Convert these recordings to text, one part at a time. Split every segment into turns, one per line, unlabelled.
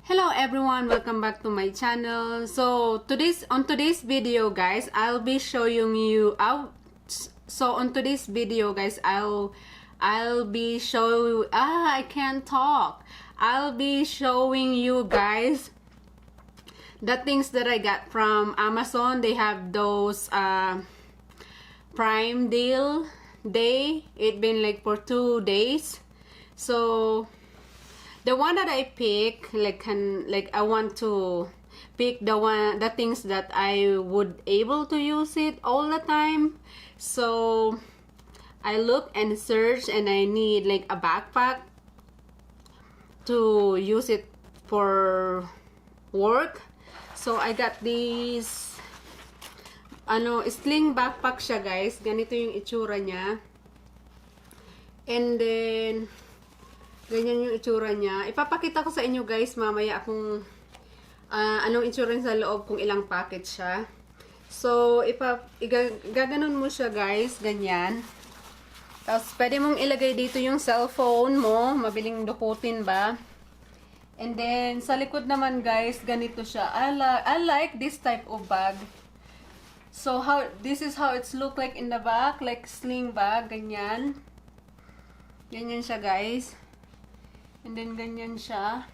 Hello everyone, welcome back to my channel. So on today's video guys, I'll be showing you I'll be showing I can't talk. I'll be showing you guys the things that I got from Amazon. They have those Prime deal day. It's been like for 2 days. So the one that I pick, I want to pick the things that I would able to use it all the time. So I look and search, and I need like a backpack to use it for work. So I got these sling backpack siya guys. Ganito yung itsura niya. And then ganyan yung itsura niya. Ipapakita ko sa inyo guys mamaya kung anong itsura sa loob, kung ilang packet siya. So, gaganon mo siya guys, ganyan. Tapos, pwede mong ilagay dito yung cellphone mo. Mabiling dukutin ba? And then, sa likod naman guys, ganito siya. I like this type of bag. So, this is how it's look like in the back. Like sling bag, ganyan. Ganyan siya guys. And then ganyan siya.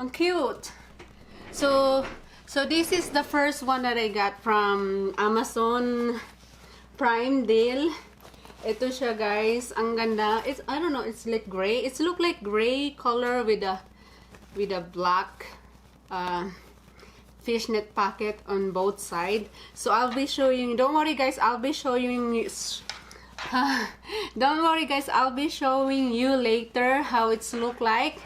Ang cute. So this is the first one that I got from Amazon Prime deal. Ito siya guys. Ang ganda. I don't know, it's like gray. It's look like gray color with a black fishnet pocket on both sides. So I'll be showing, don't worry guys, I'll be showing you don't worry guys, I'll be showing you later how it's look like.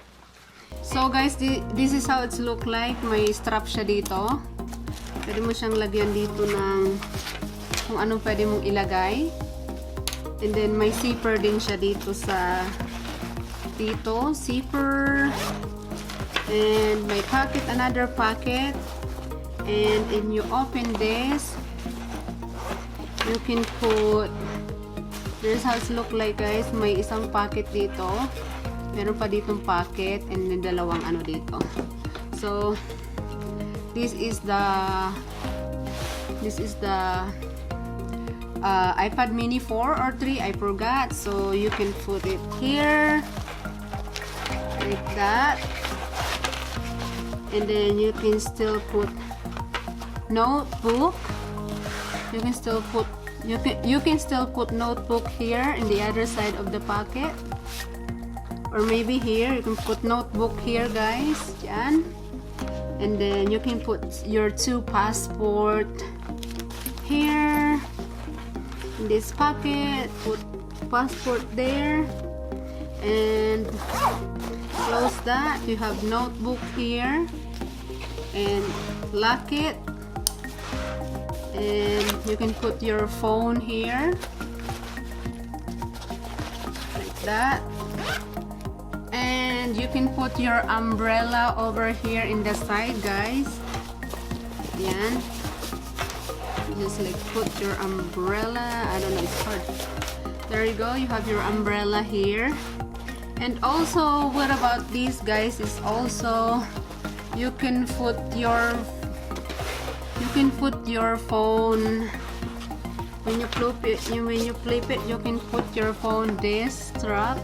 So guys, this is how it's look like. May strap siya dito. Pwede mo siyang lagyan dito ng kung anong pwede mong ilagay. And then may zipper din siya dito sa zipper. And may pocket, another pocket. And when you open this, you can put, this is how it look like guys. May isang pocket dito. Meron pa ditong pocket. And then dalawang ano dito. So, this is the iPad mini 4 or 3. I forgot. So, you can put it here. Like that. And then you can still put notebook. You can still put notebook here in the other side of the pocket, or maybe here you can put notebook here guys. Yan. And then you can put your 2 passport here in this pocket. Put passport there and close that. You have notebook here and lock it. And you can put your phone here like that, and you can put your umbrella over here in the side guys. Yan. Just like put your umbrella. I don't know, it's hard. There you go, you have your umbrella here. And also, what about these guys is also you can put your phone when you flip it. You can put your phone this strap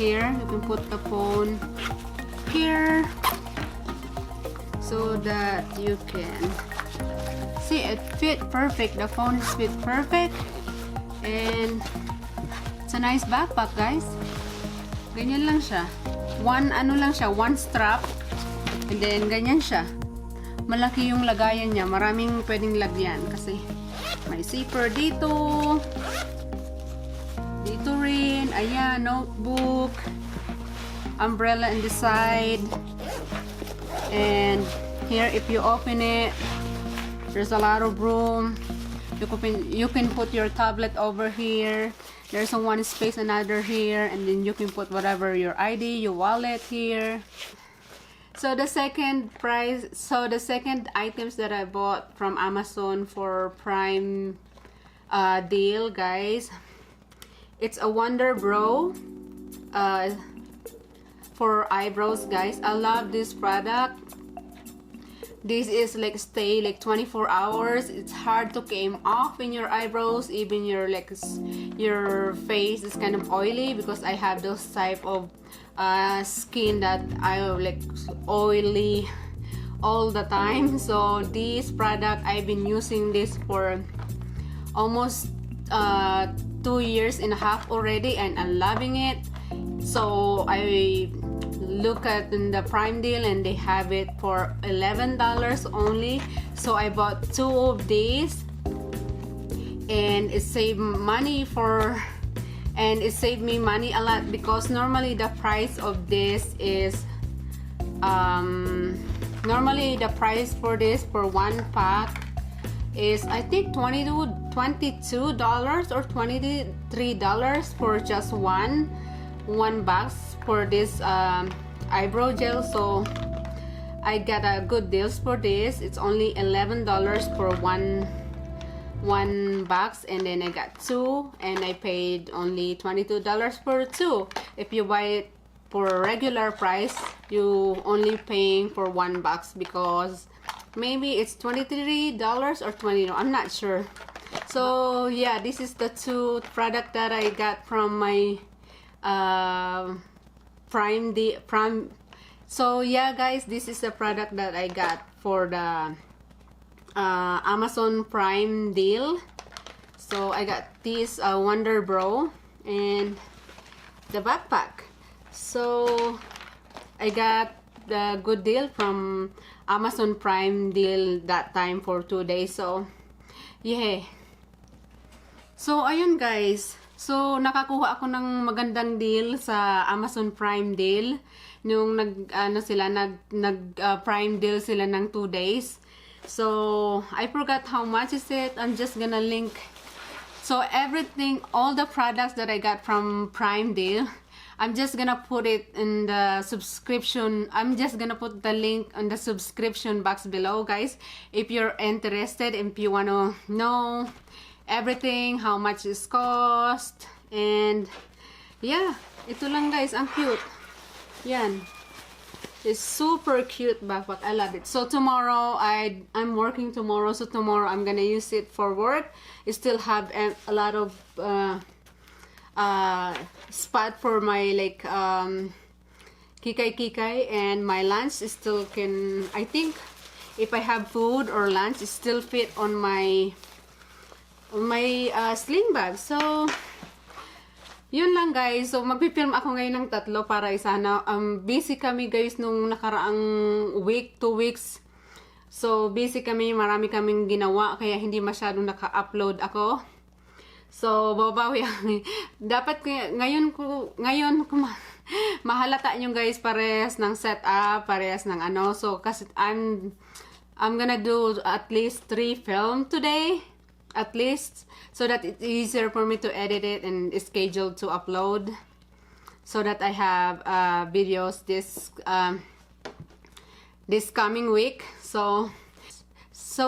here. You can put the phone here so that you can see it fit perfect. The phone is fit perfect, and it's a nice backpack guys. Ganyan lang siya. One strap, and then ganyan siya. Malaki yung lagayan niya. Maraming pwedeng lagyan kasi may zipper dito. Dito rin. Ayan, notebook. Umbrella in the side. And here, if you open it, there's a lot of room. You can put your tablet over here. There's one space, another here. And then you can put whatever, your ID, your wallet here. So the second items that I bought from Amazon for Prime deal guys, it's a Wonder Bro for eyebrows, guys. I love this product. This is like stay like 24 hours. It's hard to came off in your eyebrows, even your like your face is kind of oily, because I have those type of skin that I like oily all the time. So this product, I've been using this for almost 2.5 years already, and I'm loving it. So I look at in the Prime deal and they have it for $11 only. So I bought 2 of these, and it saved money it saved me money a lot, because normally the price of this is normally the price for this for 1 pack is I think $22 or $23 for just one box for this eyebrow gel. So I got a good deals for this. It's only $11 for one box, and then I got 2, and I paid only $22 for 2. If you buy it for regular price, you only paying for 1 box, because maybe it's $23 or $20, I'm not sure. So yeah, this is the 2 product that I got from my Prime. So yeah, guys, this is the product that I got for the Amazon Prime deal. So I got this Wonder Bro and the backpack. So I got the good deal from Amazon Prime deal that time for 2 days. So yeah. So ayun, guys. So nakakuha ako ng magandang deal sa Amazon Prime deal nung Prime deal sila ng 2 days. So I forgot how much is it. I'm just gonna link. So everything, all the products that I got from Prime deal, I'm just gonna put it in the subscription. I'm just gonna put the link on the subscription box below, guys. If you're interested, if you wanna know everything, how much it cost, and yeah, ito lang, guys, ang cute. Yan. It's super cute backpack. I love it. So tomorrow, I'm working tomorrow. So tomorrow, I'm gonna use it for work. I still have a lot of spot for my like kikay, and my lunch is still can, I think if I have food or lunch, it still fit on my sling bag. So yun lang, guys. So magpipilm ako ngayon ng 3 para sana busy kami, guys, nung nakaraang week, 2 weeks. So busy kami, marami kaming ginawa, kaya hindi masyadong naka-upload ako. So babawi ako. Dapat ngayon mahalata nyo, guys, parehas ng setup, parehas ng ano. So kasi I'm gonna do at least 3 film today, at least, so that it's easier for me to edit it and schedule to upload, so that I have videos this coming week. So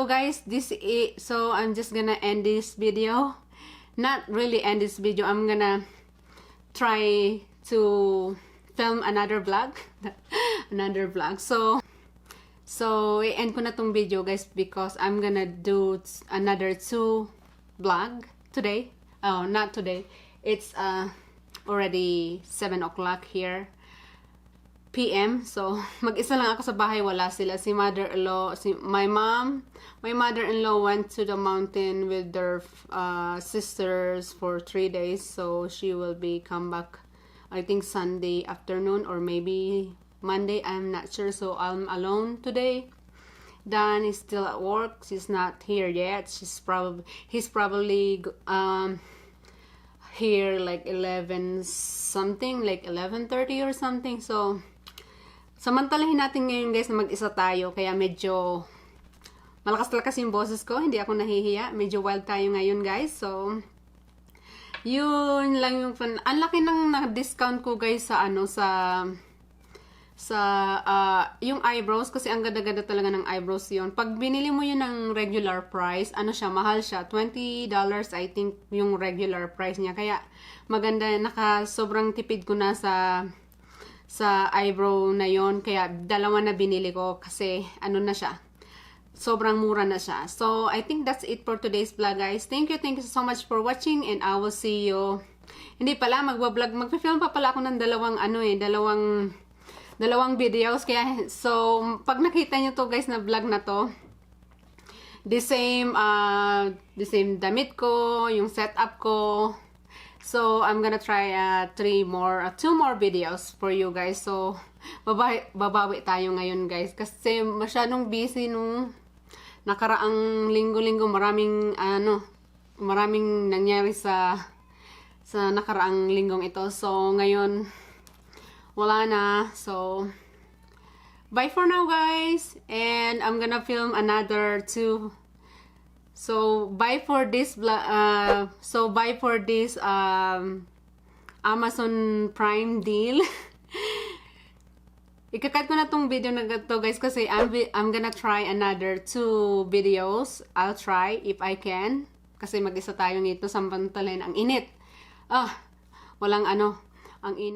guys, so I'm just gonna end this video. Not really end this video. I'm gonna try to film another vlog. So i-end ko na tong video, guys, because I'm gonna do another 2 vlog today. Oh, not today. It's already 7 o'clock here PM. So mag-isa lang ako sa bahay, wala sila. Si mother-in-law, my mother-in-law went to the mountain with their sisters for 3 days. So she will be come back, I think, Sunday afternoon or maybe Monday, I'm not sure. So I'm alone today. Dan is still at work. She's not here yet. He's probably here like 11 something, like 11:30 or something. So samantalahin natin ngayon, guys, na mag-isa tayo, kaya medyo malakas yung boses ko, hindi ako nahihiya. Medyo wild tayo ngayon, guys. So yun lang yung ang laki ng na-discount ko, guys, sa yung eyebrows, kasi ang ganda-ganda talaga ng eyebrows yun. Pag binili mo yun ng regular price, ano siya, mahal siya. $20 I think yung regular price niya. Kaya maganda, sobrang tipid ko na sa sa eyebrow na yon. Kaya dalawa na binili ko kasi ano na siya, sobrang mura na siya. So I think that's it for today's vlog, guys. Thank you so much for watching, and I will see you. Hindi pala magba-vlog, magfi-film pa pala ako ng dalawang videos. Kaya so pag nakita niyo to, guys, na vlog na to, the same damit ko, yung setup ko. So I'm gonna try 2 more videos for you guys. So babawi tayo ngayon, guys, kasi masyadong busy nung nakaraang linggo-linggo. Maraming nangyari sa nakaraang linggong ito. So ngayon wala na. So bye for now, guys, and I'm gonna film another 2. So bye for this Amazon Prime deal. Ikakat ko na tong video na to, guys, kasi I'm gonna try another 2 videos. I'll try if I can, kasi mag-isa tayo nito, sampantalin ang init. Walang ang init.